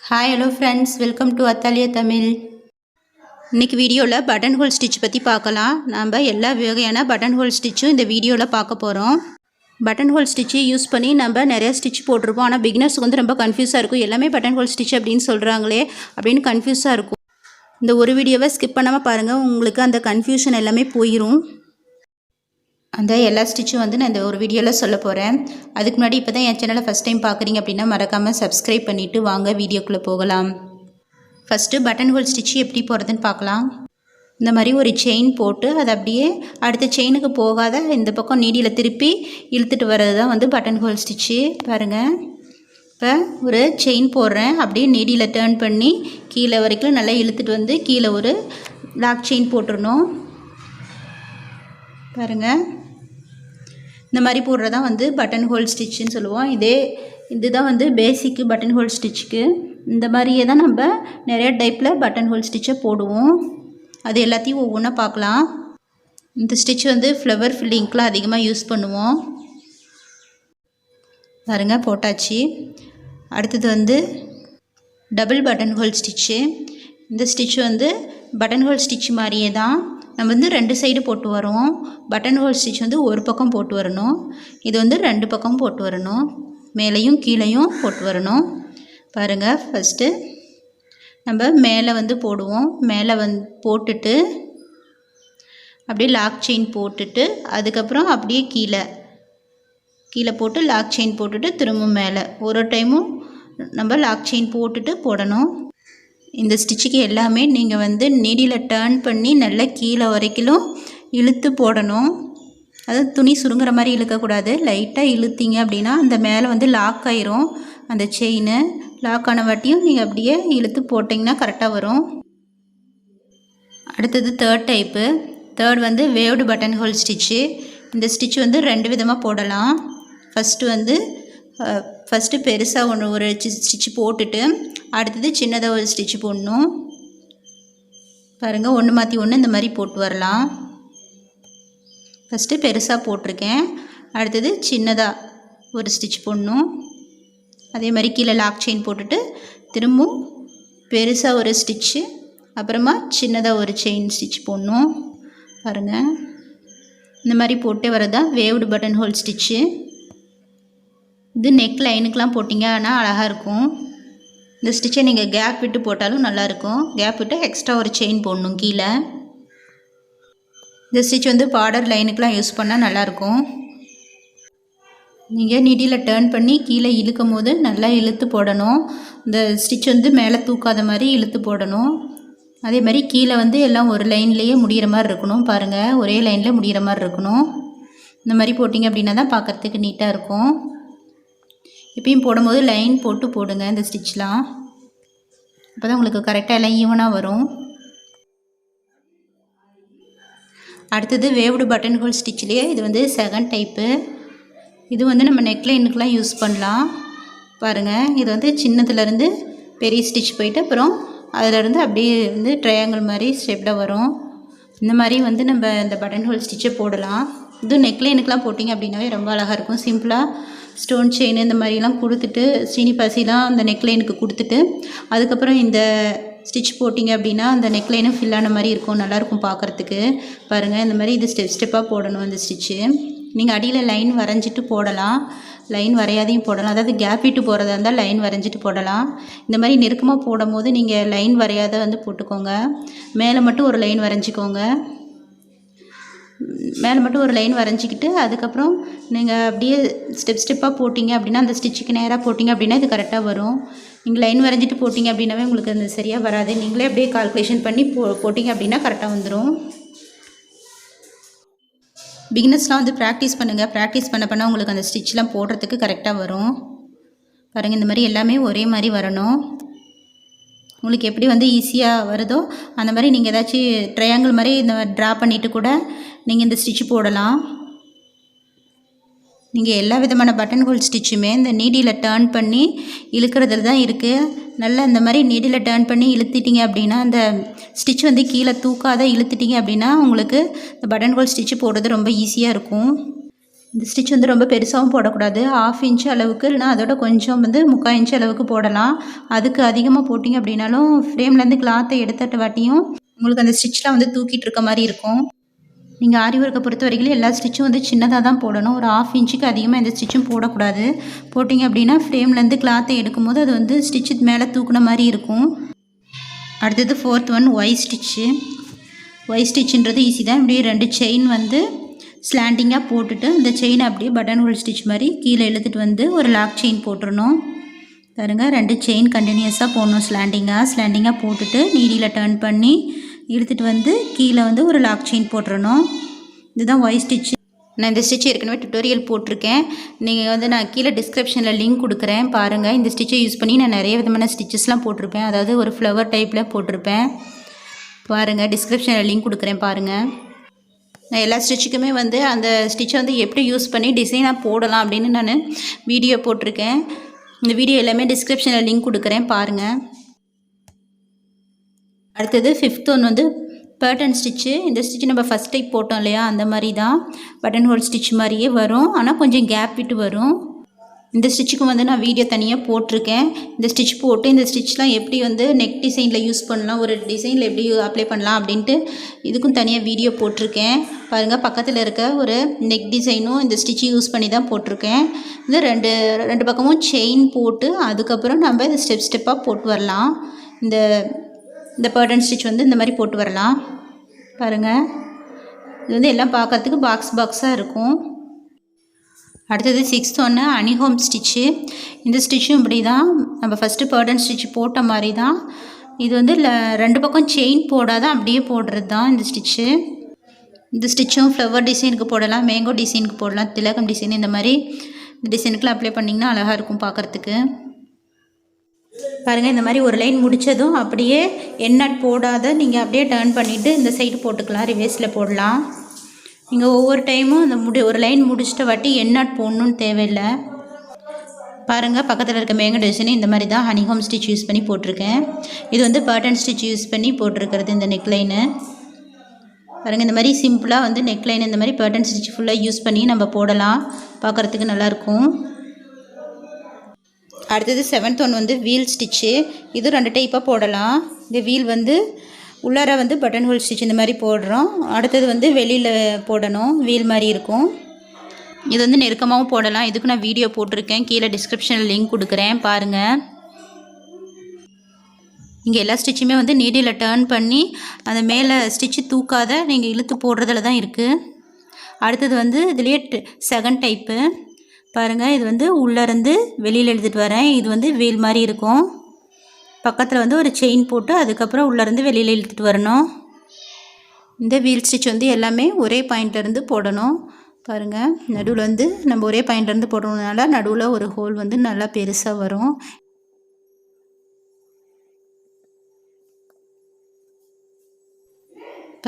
Hi hello friends, welcome to Athaliya Tamil. இன்றைக்கி வீடியோவில் button whole stitch பற்றி பார்க்கலாம். நம்ம எல்லா வகையான பட்டன் ஹோல் ஸ்டிச்சும் இந்த வீடியோவில் பார்க்க போகிறோம். பட்டன் ஹோல் ஸ்டிச்சு யூஸ் பண்ணி நம்ம நிறைய ஸ்டிச் போட்டிருப்போம். ஆனால் பிகினர்ஸுக்கு வந்து ரொம்ப கன்ஃபியூஸாக இருக்கும். எல்லாமே பட்டன் ஹோல் ஸ்டிச் அப்படின்னு சொல்கிறாங்களே அப்படின்னு கன்ஃபியூஸாக இருக்கும். இந்த ஒரு வீடியோவை ஸ்கிப் பண்ணாமல் பாருங்கள், உங்களுக்கு அந்த கன்ஃபியூஷன் எல்லாமே போயிடும். அந்த எல்லா ஸ்டிச்சும் வந்து நான் இந்த ஒரு வீடியோவில் சொல்ல போகிறேன். அதுக்கு முன்னாடி இப்போ தான் என் சேனலை ஃபஸ்ட் டைம் பார்க்குறீங்க அப்படின்னா மறக்காமல் சப்ஸ்கிரைப் பண்ணிவிட்டு வாங்க வீடியோக்குள்ளே போகலாம். ஃபஸ்ட்டு பட்டன் ஹோல் ஸ்டிச்சு எப்படி போகிறதுன்னு பார்க்கலாம். இந்த மாதிரி ஒரு செயின் போட்டு அதை அப்படியே அடுத்த செயினுக்கு போகாத இந்த பக்கம் நீடியில் திருப்பி இழுத்துட்டு வர்றது தான் வந்து பட்டன் ஹோல் ஸ்டிச்சு. பாருங்கள், இப்போ ஒரு செயின் போடுறேன், அப்படியே நீடியில் டேர்ன் பண்ணி கீழே வரைக்கும் நல்லா இழுத்துட்டு வந்து கீழே ஒரு லாக் செயின் போட்டுடணும். பாருங்கள், இந்த மாதிரி போடுறதான் வந்து பட்டன் ஹோல் ஸ்டிச்சுன்னு சொல்லுவோம். இதுதான் வந்து பேசிக்கு பட்டன் ஹோல் ஸ்டிச்சுக்கு. இந்த மாதிரியே தான் நம்ம நிறைய டைப்பில் பட்டன் ஹோல் ஸ்டிச்சை போடுவோம். அது எல்லாத்தையும் ஒவ்வொன்றா பார்க்கலாம். இந்த ஸ்டிச் வந்து ஃப்ளவர் ஃபில்லிங்க்கெலாம் அதிகமாக யூஸ் பண்ணுவோம். பாருங்க, போட்டாச்சு. அடுத்தது வந்து டபுள் பட்டன் ஹோல் ஸ்டிச்சு. இந்த ஸ்டிச் வந்து பட்டன் ஹோல் ஸ்டிச் மாதிரியே தான் நம்ம வந்து ரெண்டு சைடு போட்டு வரோம். பட்டன் ஹோல் ஸ்டிச் வந்து ஒரு பக்கம் போட்டு வரணும், இது வந்து ரெண்டு பக்கம் போட்டு வரணும், மேலேயும் கீழேயும் போட்டு வரணும். பாருங்கள், ஃபஸ்ட்டு நம்ம மேலே வந்து போடுவோம். மேலே போட்டுட்டு அப்படியே லாக் செயின் போட்டுட்டு அதுக்கப்புறம் அப்படியே கீழே போட்டு லாக் செயின் போட்டுட்டு திரும்ப மேலே ஒரு டைமும் நம்ம லாக் செயின் போட்டுட்டு போடணும். இந்த ஸ்டிச்சுக்கு எல்லாமே நீங்கள் வந்து நீடியில் டேர்ன் பண்ணி நல்லா கீழே வரைக்கும் இழுத்து போடணும். அதாவது துணி சுருங்குற மாதிரி இழுக்கக்கூடாது. லைட்டாக இழுத்தீங்க அப்படின்னா அந்த மேலே வந்து லாக் ஆயிரும். அந்த செயின் லாக் ஆன வாட்டியும் நீங்கள் அப்படியே இழுத்து போட்டிங்கன்னா கரெக்டாக வரும். அடுத்தது தேர்ட் வந்து வேவ்டு பட்டன் ஹோல் ஸ்டிச்சு. இந்த ஸ்டிச் வந்து ரெண்டு விதமாக போடலாம். ஃபஸ்ட்டு பெருசாக ஒரு ஸ்டிச்சு போட்டுட்டு அடுத்தது சின்னதாக ஒரு ஸ்டிச்சு போடணும். பாருங்கள், ஒன்று மாற்றி ஒன்று இந்த மாதிரி போட்டு வரலாம். ஃபஸ்ட்டு பெருசாக போட்டிருக்கேன், அடுத்தது சின்னதாக ஒரு ஸ்டிச் போடணும். அதே மாதிரி கீழே லாக் செயின் போட்டுட்டு திரும்பவும் பெருசாக ஒரு ஸ்டிச்சு, அப்புறமா சின்னதாக ஒரு செயின் ஸ்டிச் போடணும். பாருங்கள், இந்த மாதிரி போட்டே வரதான் வேவ்டு பட்டன் ஹோல் ஸ்டிச்சு. இது நெக் லைனுக்கெலாம் போட்டிங்க ஆனால் அழகாக இருக்கும். இந்த ஸ்டிச்சை நீங்கள் கேப் விட்டு போட்டாலும் நல்லாயிருக்கும். கேப் விட்டு எக்ஸ்ட்ரா ஒரு செயின் போடணும் கீழே. இந்த ஸ்டிச் வந்து பார்டர் லைனுக்கெலாம் யூஸ் பண்ணால் நல்லாயிருக்கும். நீங்கள் நீடியில் டேர்ன் பண்ணி கீழே இழுக்கும் போது நல்லா இழுத்து போடணும். இந்த ஸ்டிச் வந்து மேலே தூக்காத மாதிரி இழுத்து போடணும். அதே மாதிரி கீழே வந்து எல்லாம் ஒரு லைன்லேயே முடிகிற மாதிரி இருக்கணும். பாருங்கள், ஒரே லைனில் முடிகிற மாதிரி இருக்கணும். இந்த மாதிரி போட்டிங்க அப்படின்னா தான் பார்க்குறதுக்கு நீட்டாக இருக்கும். இப்பயும் போடும்போது லைன் போட்டு போடுங்க இந்த ஸ்டிச்லாம், அப்போ தான் உங்களுக்கு கரெக்டாக எல்லாம் ஈவனாக வரும். அடுத்தது வேவ்டு பட்டன் ஹோல் ஸ்டிச்லேயே இது வந்து செகண்ட் டைப்பு. இது வந்து நம்ம நெக்லைனுக்கெலாம் யூஸ் பண்ணலாம். பாருங்கள், இது வந்து சின்னதுலேருந்து பெரிய ஸ்டிச் போயிட்டு அப்புறம் அதிலேருந்து அப்படியே வந்து ட்ரையாங்கிள் மாதிரி ஸ்டெப்டாக வரும். இந்த மாதிரி வந்து நம்ம இந்த பட்டன் ஹோல் ஸ்டிச்சை போடலாம். இதுவும் நெக்லைனுக்கெலாம் போட்டிங்க அப்படின்னாவே ரொம்ப அழகாக இருக்கும். சிம்பிளாக ஸ்டோன் செயின் இந்த மாதிரிலாம் கொடுத்துட்டு சீனிப்பாசிலாம் அந்த நெக்லைனுக்கு கொடுத்துட்டு அதுக்கப்புறம் இந்த ஸ்டிச் போட்டிங்க அப்படின்னா அந்த நெக்லைனும் ஃபில் ஆன மாதிரி இருக்கும், நல்லாயிருக்கும் பார்க்குறதுக்கு. பாருங்கள், இந்த மாதிரி இது ஸ்டெப்பாக போடணும். இந்த ஸ்டிச்சு நீங்கள் அடியில் லைன் வரைஞ்சிட்டு போடலாம், லைன் வரையாதையும் போடலாம். அதாவது கேப் விட்டு போகிறதா இருந்தால் லைன் வரைஞ்சிட்டு போடலாம். இந்த மாதிரி நெருக்கமாக போடும் போது நீங்கள் லைன் வரையாத வந்து போட்டுக்கோங்க. மேலே மட்டும் ஒரு லைன் வரைஞ்சிக்கோங்க. மேலே மட்டும் ஒரு லைன் வரைஞ்சிக்கிட்டு அதுக்கப்புறம் நீங்கள் அப்படியே ஸ்டெப்பாக போட்டிங்க அப்படின்னா அந்த ஸ்டிச்சுக்கு நேராக போட்டிங்க அப்படின்னா இது கரெக்டாக வரும். நீங்கள் லைன் வரைஞ்சிட்டு போட்டிங்க அப்படின்னாவே உங்களுக்கு அந்த சரியாக வராது. நீங்களே அப்படியே கால்குலேஷன் பண்ணி போட்டிங்க அப்படின்னா கரெக்டாக வந்துடும். பிகினர்ஸ்லாம் வந்து ப்ராக்டிஸ் பண்ணுங்கள். ப்ராக்டிஸ் பண்ண உங்களுக்கு அந்த ஸ்டிச்லாம் போடுறதுக்கு கரெக்டாக வரும். பாருங்கள், இந்த மாதிரி எல்லாமே ஒரே மாதிரி வரணும். உங்களுக்கு எப்படி வந்து ஈஸியாக வருதோ அந்த மாதிரி நீங்கள் ஏதாச்சும் ட்ரையாங்கிள் மாதிரி இந்த ட்ரா பண்ணிவிட்டு கூட நீங்கள் இந்த ஸ்டிச் போடலாம். நீங்கள் எல்லா விதமான பட்டன் ஹோல் ஸ்டிச்சுமே இந்த நீடியில் டேர்ன் பண்ணி இழுக்கிறதுல தான் இருக்குது. நல்லா இந்த மாதிரி நீடியில் டேர்ன் பண்ணி இழுத்துட்டிங்க அப்படின்னா அந்த ஸ்டிச் வந்து கீழே தூக்காத இழுத்துட்டிங்க அப்படின்னா உங்களுக்கு இந்த பட்டன் ஹோல் ஸ்டிச்சு போடுறது ரொம்ப ஈஸியாக இருக்கும். இந்த ஸ்டிச் வந்து ரொம்ப பெருசாகவும் போடக்கூடாது. 1/2 இன்ச் அளவுக்கு இல்லைனா அதோட கொஞ்சம் வந்து 3/4 இன்ச் அளவுக்கு போடலாம். அதுக்கு அதிகமாக போட்டிங்க அப்படின்னாலும் ஃப்ரேம்லேருந்து கிளாத்தை எடுத்துட்டு வாட்டியும் உங்களுக்கு அந்த ஸ்டிச்லாம் வந்து தூக்கிட்டு இருக்க மாதிரி இருக்கும். நீங்கள் ஆரி ஒர்க்கை பொறுத்த வரைக்கும் எல்லா ஸ்டிச்சும் வந்து சின்னதாக தான் போடணும். ஒரு 1/2 இன்ச்சுக்கு அதிகமாக எந்த ஸ்டிச்சும் போடக்கூடாது. போட்டிங்க அப்படின்னா ஃப்ரேம்லேருந்து கிளாத்தை எடுக்கும்போது அது வந்து ஸ்டிச்சு மேலே தூக்குன மாதிரி இருக்கும். அடுத்தது 4th one Y stitch. Y ஸ்டிச்சுன்றது ஈஸி தான். இப்படியே 2 செயின் வந்து ஸ்லாண்டிங்காக போட்டுட்டு இந்த செயினை அப்படியே பட்டன் ஹோல் ஸ்டிச் மாதிரி கீழே இழுத்துட்டு வந்து ஒரு லாக் செயின் போட்டுடணும். பாருங்க 2 செயின் கண்டினியூஸாக போடணும். ஸ்லாண்டிங்காக போட்டுட்டு நீடியில் டர்ன் பண்ணி இழுத்துட்டு வந்து கீழே வந்து ஒரு லாக் செயின் போட்டுடணும். இதுதான் ஒய் ஸ்டிச்சு. நான் இந்த ஸ்டிச் ஏற்கனவே டுட்டோரியல் போட்டிருக்கேன். நீங்கள் வந்து நான் கீழே டிஸ்கிரிப்ஷனில் லிங்க் கொடுக்குறேன் பாருங்கள். இந்த ஸ்டிச்சை யூஸ் பண்ணி நான் நிறைய விதமான ஸ்டிச்சஸ்லாம் போட்டிருப்பேன். அதாவது ஒரு ஃப்ளவர் டைப்பில் போட்டிருப்பேன் பாருங்கள். டிஸ்கிரிப்ஷனில் லிங்க் கொடுக்குறேன் பாருங்கள். நான் எல்லா ஸ்டிச்சுக்குமே வந்து அந்த ஸ்டிச்சை வந்து எப்படி யூஸ் பண்ணி டிசைனாக போடலாம் அப்படின்னு நான் வீடியோ போட்டிருக்கேன். இந்த வீடியோ எல்லாமே டிஸ்கிரிப்ஷனில் லிங்க் கொடுக்குறேன் பாருங்கள். அடுத்தது 5th ஒன் வந்து பேட்டர்ன் ஸ்டிச்சு. இந்த ஸ்டிச்சு நம்ம ஃபஸ்ட் டைப் போட்டோம் இல்லையா, அந்த மாதிரி தான் பட்டன் ஹோல் ஸ்டிச் மாதிரியே வரும். ஆனால் கொஞ்சம் கேப் விட்டு வரும். இந்த ஸ்டிச்சுக்கு வந்து நான் வீடியோ தனியாக போட்டிருக்கேன். இந்த ஸ்டிச் போட்டு இந்த ஸ்டிச்லாம் எப்படி வந்து நெக் டிசைனில் யூஸ் பண்ணலாம், ஒரு டிசைனில் எப்படி அப்ளை பண்ணலாம் அப்படின்ட்டு இதுக்கும் தனியாக வீடியோ போட்டிருக்கேன் பாருங்கள். பக்கத்தில் இருக்க ஒரு நெக் டிசைனும் இந்த ஸ்டிச்சு யூஸ் பண்ணி தான் போட்டிருக்கேன். இந்த ரெண்டு பக்கமும் செயின் போட்டு அதுக்கப்புறம் நம்ம இதை ஸ்டெப்பாக போட்டு வரலாம். இந்த பேட்டர்ன் ஸ்டிச் வந்து இந்த மாதிரி போட்டு வரலாம் பாருங்கள். இது வந்து எல்லாம் பார்க்குறதுக்கு பாக்ஸாக இருக்கும். அடுத்தது 6th ஒன்று அனிஹோம் ஸ்டிச்சு. இந்த ஸ்டிச்சும் இப்படி தான் நம்ம ஃபஸ்ட்டு பேட்டர்ன் ஸ்டிச் போட்ட மாதிரி தான். இது வந்து 2 பக்கம் செயின் போடாத அப்படியே போடுறது தான் இந்த ஸ்டிச்சு. இந்த ஸ்டிச்சும் ஃப்ளவர் டிசைனுக்கு போடலாம், மேங்கோ டிசைனுக்கு போடலாம், திலகம் டிசைன், இந்த மாதிரி இந்த டிசைனுக்குலாம் அப்ளை பண்ணிங்கன்னா அழகாக இருக்கும் பார்க்குறதுக்கு பாருங்கள். இந்த மாதிரி ஒரு லைன் முடித்ததும் அப்படியே எண்ணட் போடாத நீங்கள் அப்படியே டர்ன் பண்ணிவிட்டு இந்த சைடு போட்டுக்கலாம், ரிவேர்ஸில் போடலாம். நீங்கள் ஒவ்வொரு டைமும் அந்த ஒரு லைன் முடிச்சிட்ட வாட்டி எண்ணட் போடணுன்னு தேவையில்லை பாருங்கள். பக்கத்தில் இருக்க மேங்கோ டிசைன் இந்த மாதிரி தான் ஹனிஹோம் ஸ்டிச் யூஸ் பண்ணி போட்டிருக்கேன். இது வந்து பேட்டர்ன் ஸ்டிச் யூஸ் பண்ணி போட்டிருக்கிறது இந்த நெக்லைனு பாருங்கள். இந்த மாதிரி சிம்பிளாக வந்து நெக்லைன் இந்த மாதிரி பேட்டர்ன் ஸ்டிச் ஃபுல்லாக யூஸ் பண்ணி நம்ம போடலாம், பார்க்குறதுக்கு நல்லாயிருக்கும். அடுத்தது 7th ஒன் வந்து வீல் ஸ்டிச்சு. இது 2 டைப்பாக போடலாம். இந்த வீல் வந்து உள்ளார வந்து பட்டன் ஹோல் ஸ்டிச் இந்த மாதிரி போடுறோம். அடுத்தது வந்து வெளியில் போடணும், வீல் மாதிரி இருக்கும். இது வந்து நெருக்கமாகவும் போடலாம். இதுக்கு நான் வீடியோ போட்டிருக்கேன், கீழே டிஸ்கிரிப்ஷனில் லிங்க் கொடுக்குறேன் பாருங்கள். இங்கே எல்லா ஸ்டிச்சுமே வந்து நீடியில் டர்ன் பண்ணி அந்த மேலே ஸ்டிச்சு தூக்காத நீங்கள் இழுத்து போடுறதுல தான் இருக்குது. அடுத்தது வந்து இதுலேயே 2nd டைப்பு பாருங்கள். இது வந்து உள்ளேருந்து வெளியில் எடுத்துகிட்டு வரேன். இது வந்து வீல் மாதிரி இருக்கும். பக்கத்தில் வந்து ஒரு செயின் போட்டு அதுக்கப்புறம் உள்ளேருந்து வெளியில் இழுத்துட்டு வரணும். இந்த வீல் ஸ்டிச் வந்து எல்லாமே ஒரே பாயிண்ட்லேருந்து போடணும் பாருங்கள். நடுவில் வந்து நம்ம ஒரே பாயிண்ட்லேருந்து போடுறதுனால நடுவில் ஒரு ஹோல் வந்து நல்லா பெருசாக வரும்.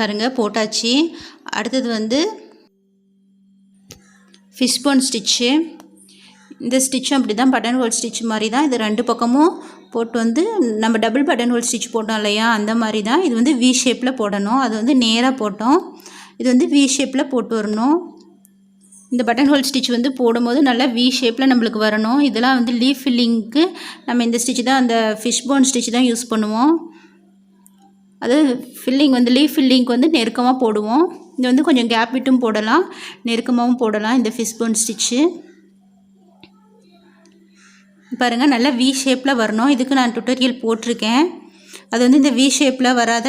பாருங்கள் போட்டாச்சு. அடுத்தது வந்து ஃபிஷ்போன் ஸ்டிச்சு. இந்த ஸ்டிச்சும் அப்படி தான் பட்டன் ஹோல் ஸ்டிச் மாதிரி தான். இது 2 பக்கமும் போட்டு வந்து நம்ம டபுள் பட்டன் ஹோல் ஸ்டிச் போட்டோம் இல்லையா, அந்த மாதிரி தான். இது வந்து வி ஷேப்பில் போடணும். அது வந்து நேராக போட்டோம், இது வந்து வி ஷேப்பில் போட்டு வரணும். இந்த பட்டன் ஹோல் ஸ்டிச் வந்து போடும்போது நல்லா வி ஷேப்பில் நம்மளுக்கு வரணும். இதெல்லாம் வந்து லீஃப் ஃபில்லிங்க்கு நம்ம இந்த ஸ்டிச் தான், அந்த ஃபிஷ்போன் ஸ்டிச் தான் யூஸ் பண்ணுவோம். அது ஃபில்லிங் வந்து லீஃப் ஃபில்லிங்க்கு வந்து நெருக்கமாக போடுவோம். இது வந்து கொஞ்சம் கேப் விட்டும் போடலாம், நெருக்கமாகவும் போடலாம். இந்த ஃபிஷ்போன் ஸ்டிச்சு பாருங்கள் நல்லா வி ஷேப்பில் வரணும். இதுக்கு நான் டுட்டோரியல் போட்டிருக்கேன். அது வந்து இந்த வி ஷேப்பில் வராத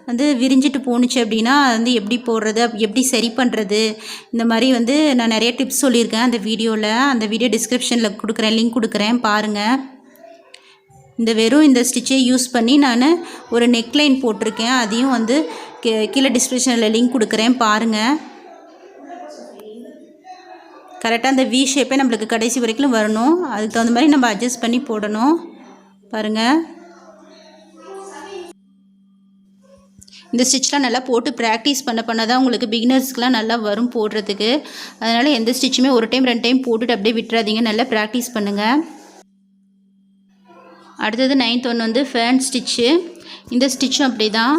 வந்து விரிஞ்சிட்டு போணுச்சு அப்படின்னா வந்து எப்படி போடுறது, எப்படி சரி பண்ணுறது, இந்த மாதிரி வந்து நான் நிறைய டிப்ஸ் சொல்லியிருக்கேன் அந்த வீடியோவில். அந்த வீடியோ டிஸ்கிரிப்ஷனில் கொடுக்குறேன், லிங்க் கொடுக்குறேன் பாருங்கள். வெறும் இந்த ஸ்டிச்சை யூஸ் பண்ணி நான் ஒரு நெக்லைன் போட்டிருக்கேன். அதையும் வந்து கீழே டிஸ்கிரிப்ஷனில் லிங்க் கொடுக்குறேன் பாருங்கள். கரெக்டாக அந்த வி ஷேப்பே நம்மளுக்கு கடைசி வரைக்கும் வரணும். அதுக்கு தகுந்த மாதிரி நம்ம அட்ஜஸ்ட் பண்ணி போடணும் பாருங்கள். இந்த ஸ்டிச்லாம் நல்லா போட்டு ப்ராக்டிஸ் பண்ண தான் உங்களுக்கு பிகினர்ஸ்க்குலாம் நல்லா வரும் போடுறதுக்கு. அதனால் எந்த ஸ்டிச்சுமே ஒரு டைம் 2 டைம் போட்டுட்டு அப்படியே விட்டுறாதீங்க, நல்லா ப்ராக்டிஸ் பண்ணுங்கள். அடுத்தது 9th ஒன் வந்து ஃபேர்ன் ஸ்டிச்சு. இந்த ஸ்டிச்சும் அப்படி தான்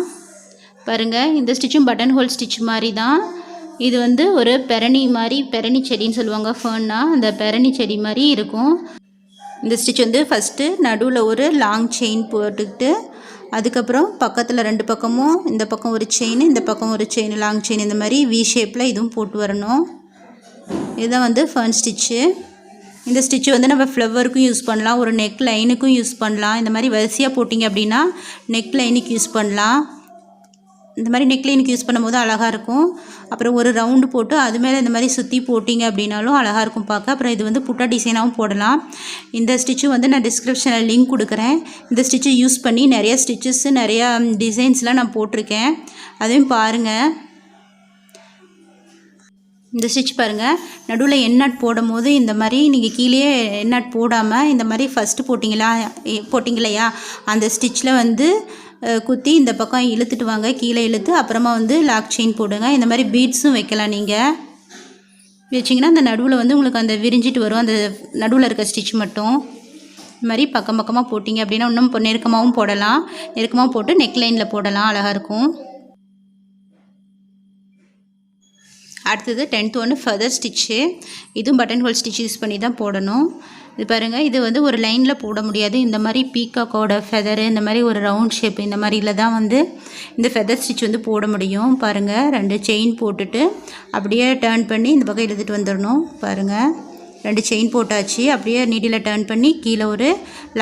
பாருங்கள். இந்த ஸ்டிச்சும் பட்டன் ஹோல் ஸ்டிச் மாதிரி தான். இது வந்து ஒரு பெரணி மாதிரி, பெரணி செடின்னு சொல்லுவாங்க ஃபர்ன்னா, அந்த பெரணி செடி மாதிரி இருக்கும். இந்த ஸ்டிச் வந்து ஃபஸ்ட்டு நடுவில் ஒரு லாங் செயின் போட்டுக்கிட்டு அதுக்கப்புறம் பக்கத்தில் 2 பக்கமும் இந்த பக்கம் ஒரு செயின், இந்த பக்கம் ஒரு செயின், லாங் செயின், இந்த மாதிரி வி ஷேப்பில் இதுவும் போட்டு வரணும். இதுதான் வந்து ஃபர்ன் ஸ்டிச்சு. இந்த ஸ்டிச்சு வந்து நம்ம ஃப்ளவருக்கும் யூஸ் பண்ணலாம், ஒரு நெக் லைனுக்கும் யூஸ் பண்ணலாம். இந்த மாதிரி வரிசையாக போட்டிங்க அப்படின்னா நெக் லைனுக்கு யூஸ் பண்ணலாம். இந்த மாதிரி நெக் லைனுக்கு யூஸ் பண்ணும்போது அழகாக இருக்கும். அப்புறம் ஒரு ரவுண்டு போட்டு அது மேலே இந்த மாதிரி சுற்றி போட்டிங்க அப்படின்னாலும் அழகாக இருக்கும் பார்க்க. அப்புறம் இது வந்து புட்டா டிசைனாகவும் போடலாம். இந்த ஸ்டிச்சு வந்து நான் டிஸ்கிரிப்ஷனில் லிங்க் கொடுக்குறேன். இந்த ஸ்டிச்சு யூஸ் பண்ணி நிறைய ஸ்டிச்சஸ்ஸு, நிறையா டிசைன்ஸ்லாம் நான் போட்டிருக்கேன், அதையும் பாருங்கள். இந்த ஸ்டிச் பாருங்கள், நடுவில் எண்ணாட் போடும் போது இந்த மாதிரி நீங்கள் கீழே எண்ணாட் போடாமல் இந்த மாதிரி ஃபஸ்ட்டு போட்டிங்களையா அந்த ஸ்டிச்சில் வந்து குத்தி இந்த பக்கம் இழுத்துட்டு வாங்க, கீழே இழுத்து அப்புறமா வந்து லாக் செயின் போடுங்க. இந்த மாதிரி பீட்ஸும் வைக்கலாம். நீங்கள் வச்சிங்கன்னா அந்த நடுவில் வந்து உங்களுக்கு அந்த விரிஞ்சிட்டு வரும், அந்த நடுவில் இருக்க ஸ்டிச் மட்டும். இந்த மாதிரி பக்கம் பக்கமாக போட்டிங்க அப்படின்னா இன்னும் நெருக்கமாகவும் போடலாம். நெருக்கமாக போட்டு நெக் லைனில் போடலாம், அழகாக இருக்கும். அடுத்தது 10th ஒன்று ஃபெதர் ஸ்டிச்சு. இதுவும் பட்டன் ஹோல் ஸ்டிச் யூஸ் பண்ணி தான் போடணும். இது பாருங்கள், இது வந்து ஒரு லைனில் போட முடியாது. இந்த மாதிரி பீகாக்கோட ஃபெதரு, இந்த மாதிரி ஒரு ரவுண்ட் ஷேப், இந்த மாதிரில தான் வந்து இந்த ஃபெதர் ஸ்டிச் வந்து போட முடியும். பாருங்கள், 2 செயின் போட்டுட்டு அப்படியே டர்ன் பண்ணி இந்த பக்கம் இழுத்துட்டு வந்துடணும். பாருங்கள், 2 செயின் போட்டாச்சு. அப்படியே நீடில் டர்ன் பண்ணி கீழே ஒரு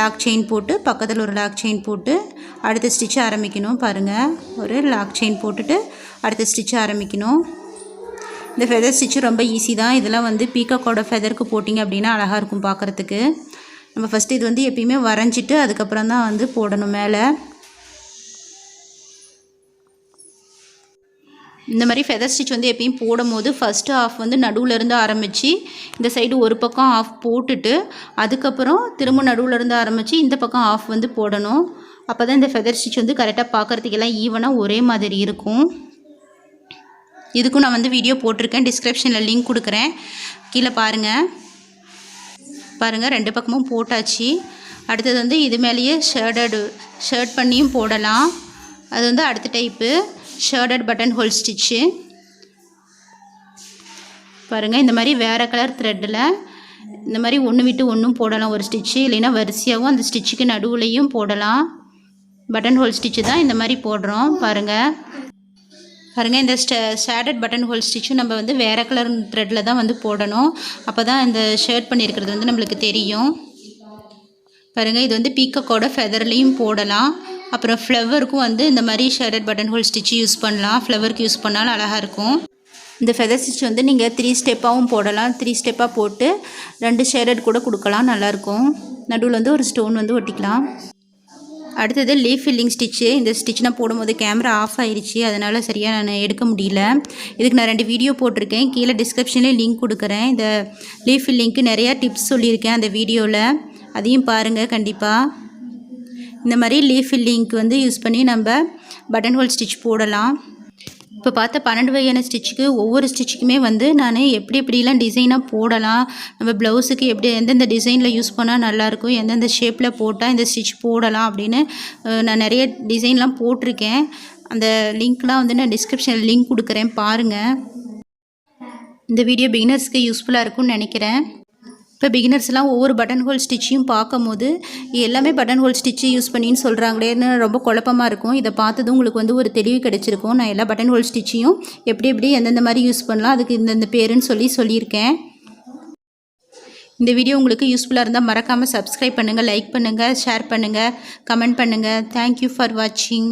லாக் செயின் போட்டு பக்கத்தில் ஒரு லாக் செயின் போட்டு அடுத்த ஸ்டிச்சு ஆரம்பிக்கணும். பாருங்கள், ஒரு லாக் செயின் போட்டுட்டு அடுத்த ஸ்டிச்சு ஆரம்பிக்கணும். இந்த ஃபெதர் ஸ்டிச்சு ரொம்ப ஈஸி தான். இதெல்லாம் வந்து பீகாக்கோட ஃபெதருக்கு போட்டிங்க அப்படின்னா அழகாக இருக்கும் பார்க்குறதுக்கு. நம்ம ஃபஸ்ட்டு இது வந்து எப்பயுமே வரைஞ்சிட்டு அதுக்கப்புறம் தான் வந்து போடணும் மேலே. இந்த மாதிரி ஃபெதர் ஸ்டிச் வந்து எப்பயும் போடும் போது ஃபஸ்ட்டு ஆஃப் வந்து நடுவுலேருந்து ஆரம்பித்து இந்த சைடு ஒரு பக்கம் ஆஃப் போட்டுட்டு அதுக்கப்புறம் திரும்ப நடுவுலேருந்து ஆரம்பித்து இந்த பக்கம் ஆஃப் வந்து போடணும். அப்போ தான் இந்த ஃபெதர் ஸ்டிச் வந்து கரெக்டாக பார்க்குறதுக்கெல்லாம் ஈவனாக ஒரே மாதிரி இருக்கும். இதுக்கும் நான் வந்து வீடியோ போட்டிருக்கேன், டிஸ்கிரிப்ஷனில் லிங்க் கொடுக்குறேன், கீழே பாருங்கள். 2 பக்கமும் போட்டாச்சு. அடுத்தது வந்து இது மேலேயே ஷர்ட் பண்ணியும் போடலாம். அது வந்து அடுத்த டைப்பு ஷர்டட் பட்டன் ஹோல் ஸ்டிச்சு. பாருங்கள், இந்த மாதிரி வேறு கலர் த்ரெட்டில் இந்த மாதிரி ஒன்று விட்டு ஒன்றும் போடலாம் ஒரு ஸ்டிச்சு, இல்லைன்னா வரிசையாகவும் அந்த ஸ்டிச்சுக்கு நடுவுலையும் போடலாம். பட்டன் ஹோல் ஸ்டிச்சு தான் இந்த மாதிரி போடுறோம். பாருங்கள், இந்த ஷேடட் பட்டன் ஹோல் ஸ்டிச்சும் நம்ம வந்து வேறு கலர் த்ரெட்டில் தான் வந்து போடணும். அப்போ தான் இந்த ஷர்ட் பண்ணியிருக்கிறது வந்து நம்மளுக்கு தெரியும். பாருங்கள், இது வந்து பீகாக்கோட ஃபெதர்லேயும் போடலாம். அப்புறம் ஃப்ளவருக்கும் வந்து இந்த மாதிரி shaded button whole stitch use பண்ணலாம். ஃப்ளவருக்கு யூஸ் பண்ணாலும் அழகாக இருக்கும். இந்த ஃபெதர் ஸ்டிச் வந்து நீங்கள் 3 ஸ்டெப்பாகவும் போடலாம். 3 ஸ்டெப்பாக போட்டு 2 ஷேடட் கூட கொடுக்கலாம், நல்லாயிருக்கும். நடுவில் வந்து ஒரு ஸ்டோன் வந்து ஒட்டிக்கலாம். அடுத்தது லீஃப் ஃபில்லிங் ஸ்டிச்சு. இந்த ஸ்டிச் நான் போடும்போது கேமரா ஆஃப் ஆயிடுச்சு, அதனால் சரியாக நான் எடுக்க முடியல. இதுக்கு நான் 2 வீடியோ போட்டிருக்கேன், கீழே டிஸ்கிரிப்ஷன்லேயே லிங்க் கொடுக்குறேன். இந்த லீஃப் ஃபில்லிங்க்கு நிறையா டிப்ஸ் சொல்லியிருக்கேன் அந்த வீடியோவில், அதையும் பாருங்கள் கண்டிப்பாக. இந்த மாதிரி லீஃப் ஃபில்லிங்க்கு வந்து யூஸ் பண்ணி நம்ம பட்டன் ஹோல் ஸ்டிச் போடலாம். இப்போ பார்த்த 12 வகையான ஸ்டிச்சுக்கு ஒவ்வொரு ஸ்டிச்சுக்குமே வந்து நான் எப்படிலாம் டிசைனாக போடலாம், நம்ம ப்ளவுஸுக்கு எந்தெந்த டிசைனில் யூஸ் பண்ணால் நல்லாயிருக்கும், எந்தெந்த ஷேப்பில் போட்டால் இந்த ஸ்டிச் போடலாம் அப்படின்னு நான் நிறைய டிசைன்லாம் போட்டிருக்கேன். அந்த லிங்க்லாம் வந்து நான் டிஸ்கிரிப்ஷனில் லிங்க் கொடுக்குறேன், பாருங்கள். இந்த வீடியோ பிகினர்ஸ்க்கு யூஸ்ஃபுல்லாக இருக்கும்னு நினைக்கிறேன். இப்போ பிகினர்ஸ்லாம் ஒவ்வொரு பட்டன் ஹோல் ஸ்டிச்சையும் பார்க்கும்போது எல்லாமே பட்டன் ஹோல் ஸ்டிச்சு யூஸ் பண்ணின்னு சொல்கிறாங்களேன்னு ரொம்ப குழப்பமாக இருக்கும். இதை பார்த்ததும் உங்களுக்கு வந்து ஒரு தெளிவு கிடைச்சிருக்கும். நான் எல்லா பட்டன் ஹோல் ஸ்டிச்சையும் எப்படி எந்தெந்த மாதிரி யூஸ் பண்ணலாம், அதுக்கு இந்தந்த பேருன்னு சொல்லியிருக்கேன். இந்த வீடியோ உங்களுக்கு யூஸ்ஃபுல்லாக இருந்தால் மறக்காமல் சப்ஸ்கிரைப் பண்ணுங்கள், லைக் பண்ணுங்கள், ஷேர் பண்ணுங்கள், கமெண்ட் பண்ணுங்கள். தேங்க்யூ ஃபார் வாட்சிங்.